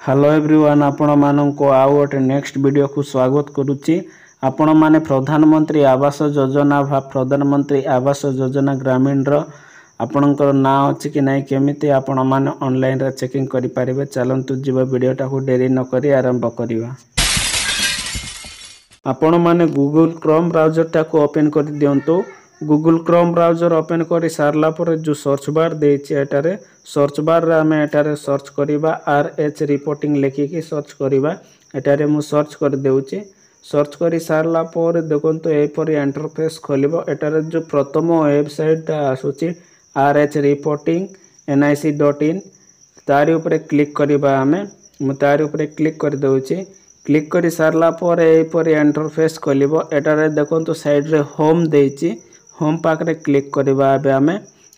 Hello everyone आपण मानक आउ गोटे नेक्स्ट वीडियो को स्वागत करुच्ची। आपण माने प्रधानमंत्री आवास योजना भा प्रधानमंत्री आवास योजना ग्रामीण रो आपणकर ना अच्छी कि नहीं केमिति आपण माने ऑनलाइन रे चेकिंग करि परिबे। चलंतु जीव वीडियोटा को देरी न करी आरंभ करिवा। आपण माने गूगल क्रोम ब्राउजर टा को ओपन कर दियंतु। गूगल क्रोम ब्राउजर ओपन कर सारला पर जो सर्च बार देछि एटारे सर्च बार रे हमें एटारे सर्च करिबा RH रिपोर्टिंग लेखिकी सर्च करिबा। एटारे मु सर्च कर देउछि। सर्च करी सारला पर देखंतु एपरि इंटरफेस खोलिबो। एटारे जो प्रथम वेबसाइट आसुछि RH रिपोर्टिंग nic.in तारी ऊपर क्लिक करिबा। हमें मु तारी ऊपर क्लिक कर देउछि। क्लिक करी सारला पर एपरि इंटरफेस खोलिबो। एटारे देखंतु साइड रे होम देछि। होम पाखरे क्लिक करिबा। एबे हमें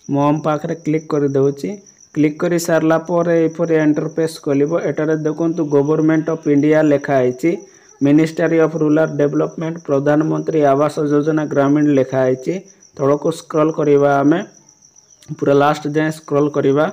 होम पाखरे क्लिक कर देउछि। क्लिक करी सारला पर एपरि इंटरफेस खोलिबो। एटारे देखंतु गवर्नमेंट ऑफ इंडिया लेखा आइछि। मिनिस्ट्री ऑफ रूरल डेवलपमेंट प्रधानमंत्री आवास योजना ग्रामीण लेखा आइछि। तळको स्क्रॉल करिबा। हमें पूरा लास्ट जाय स्क्रॉल करिबा।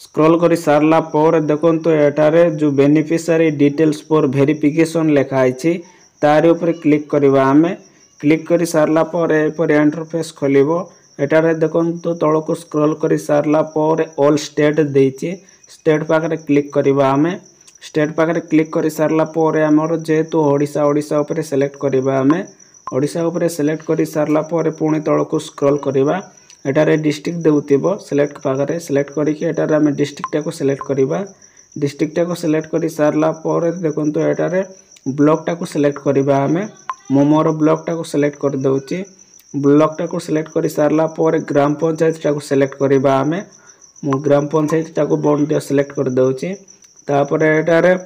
स्क्रॉल करी सारला पर देखंतु एटारे जो बेनिफिशियरी डिटेल्स फॉर वेरिफिकेशन लेखा आइछि तारि ऊपर क्लिक करिबा। हमें क्लिक करी सारला पर एपर इंटरफेस खोलिबो। एटारे देखंतु तळको स्क्रॉल करी सारला पर ऑल स्टेट देछि। स्टेट पाखरे क्लिक करिबा। हमें स्टेट पाखरे क्लिक करी सारला पर हमर जेतु ओडिसा ऊपर सिलेक्ट करिबा। हमें ओडिसा ऊपर सिलेक्ट करी सारला पर पुणी तळको स्क्रॉल करिबा। एटारे डिस्ट्रिक्ट देउतिबो सिलेक्ट पाखरे सिलेक्ट करिकि एटारे हम डिस्ट्रिक्ट को सिलेक्ट करिबा। डिस्ट्रिक्ट को सिलेक्ट करी सारला पर देखंतु एटारे ब्लॉक टा को सिलेक्ट करिबा। हमें मो मोर ब्लॉक टा को सिलेक्ट कर दउछि। ब्लॉक टा को सिलेक्ट करी सारला पर ग्राम पंचायत टा को सिलेक्ट करिबा। हमें मो ग्राम पंचायत टा को बॉन्ड सिलेक्ट कर दउछि। तापर एटारे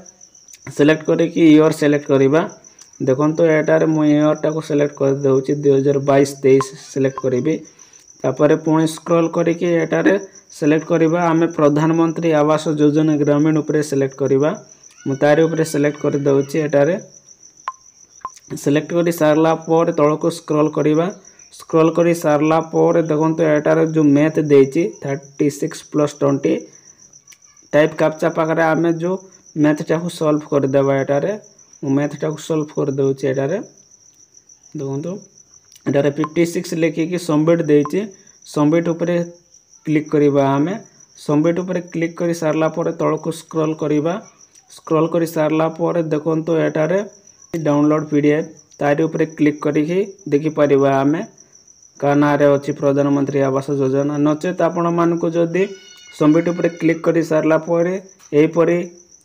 सिलेक्ट करिकि ईयर सिलेक्ट करिबा। देखंतु एटारे मो ईयर टा को सिलेक्ट कर दउछि 2022-23 सिलेक्ट करिबि। तापर पुणी स्क्रॉल करिकि एटारे सिलेक्ट करिबा। हमें प्रधानमंत्री आवास योजना ग्रामीण ऊपर सिलेक्ट करिबा। मु तारि ऊपर सिलेक्ट कर दउछि। एटारे सिलेक्ट करी सारला पर तळको स्क्रॉल करिबा। स्क्रॉल करी सारला पर देखंतु एटारे जो मैथ देछि 36 + 20 टाइप कैप्चा पाखरे हमें जो मैथ टा को सॉल्व कर देबा। एटारे मु मैथ टा को सॉल्व कर दउछि। एटारे देखंतु एटारे 56 लेखिकी सबमिट देछि। सबमिट ऊपर क्लिक करिबा। हमें सबमिट ऊपर क्लिक करी सारला पर तळको स्क्रॉल करिबा। स्क्रॉल करी सारला पर देखंतु एटारे डाउनलोड PDF तारी ऊपर क्लिक करिकि देखि परिबा। हमें का नारे अछि प्रधानमंत्री आवास योजना। नचेत आपण मानको जदी सबमिट ऊपर क्लिक करी सारला पर एपरि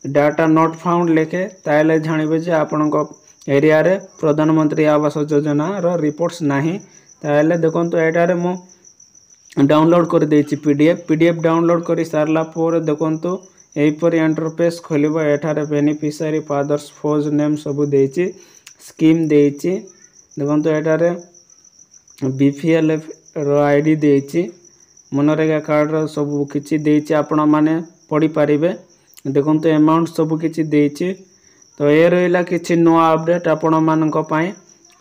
डाटा नॉट फाउंड लेखे ताले जानिबे जे आपनको एरिया रे प्रधानमंत्री आवास योजना रो रिपोर्ट्स नाही। ताले देखंतु एटारे मो डाउनलोड कर देछि PDF डाउनलोड करी सारला पर देखंतु एपरि इंटरफेस खोलिबो। एठारे बेनिफिशियरी फादर्स फोज नेम सब देछि। स्कीम देछि। देखंतु एटारे BPLF रो आईडी देछि। मनरेगा कार्ड रो सब किछि देछि। आपण माने पढि पारिबे। देखंतु अमाउंट सब किछि देछि। तो ए रहिला किछि नुवा अपडेट आपण मानक पई।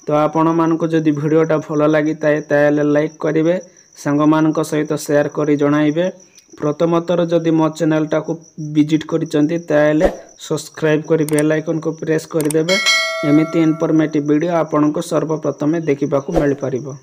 तो आपण मानको जदि वीडियोटा भलो लागि ताले लाइक करिवे। संग मानक सहित शेयर करी जणाइबे। प्रथमतर जदि मो चैनल टा को विजिट करिसंती ताले सब्सक्राइब करी बेल आइकन को प्रेस कर देबे। एमिति इन्फॉर्मेटिव वीडियो आपनको सर्वप्रथमे देखिबा को मिल परिबो।